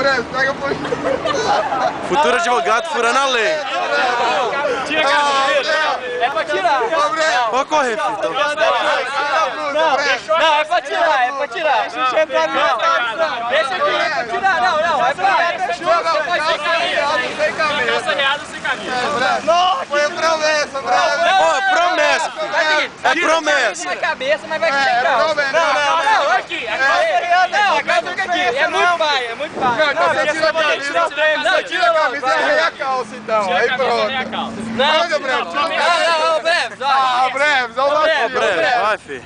Breve, pega o puxo. Futuro advogado furando a lei. Tira a camisa. É pra tirar. Pode correr, filho. Então. Não, é pra tirar, é pra tirar. Deixa eu entrar ali. Deixa aqui, é pra tirar. Não, é pra Sem camisa. Calça reada sem camisa. Foi promessa, Breve. Ó, é promessa, filho. É promessa. Na cabeça, mas vai ficar calça. Não, aqui. Não, a calça fica aqui. É muito pai, é muito pai. Não, então você tira a camisa. Você tira a camisa e arreia a calça, então. Aí pronto. Não, Olha, Breve. Breve, Breves, olha lá. Breve, vai, filho.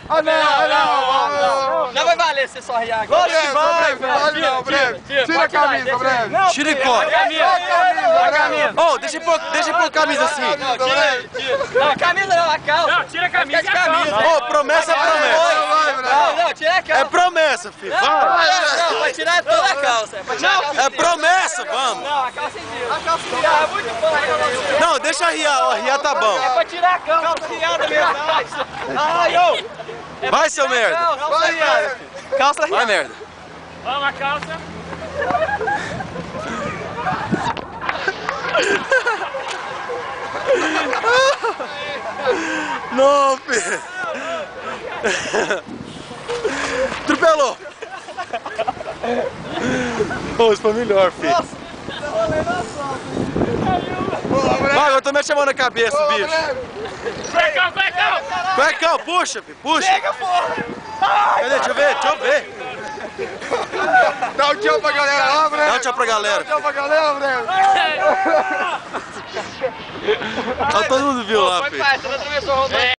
Não vai valer você só riar agora. Lógico que vai, vale não, Breve. Tira a camisa, Breve. Tira e corre. Ô, deixa eu pôr a camisa assim. Não, a camisa não, a calça. Não, tira a camisa e a camisa. Ô, promessa é promessa. Não, tira a calça. É promessa, filho. Vai. Não, vai tirar toda a calça. É promessa, vamos. Não, a calça inteira. A calça inteira. É muito bom. Não, deixa riar, ó, riar tá bom. É pra tirar a calça. Calça riada mesmo. Ai, ô. Vai, seu merda. Calça riada. Calça riada. Vai, merda. Vamos, a calça. Não, filho. Atropelou. Pô, isso foi melhor, filho. Vai, eu tô me chamando a cabeça, bicho. Cuecão. Cuecão, puxa, filho, puxa. Pega, porra. Cadê? Deixa eu ver. Dá um tchau pra galera lá, Breve. Dá um tchau pra galera. Tchau pra galera, Breve. Todo mundo viu lá, filho. Você não atravessou a rodovia.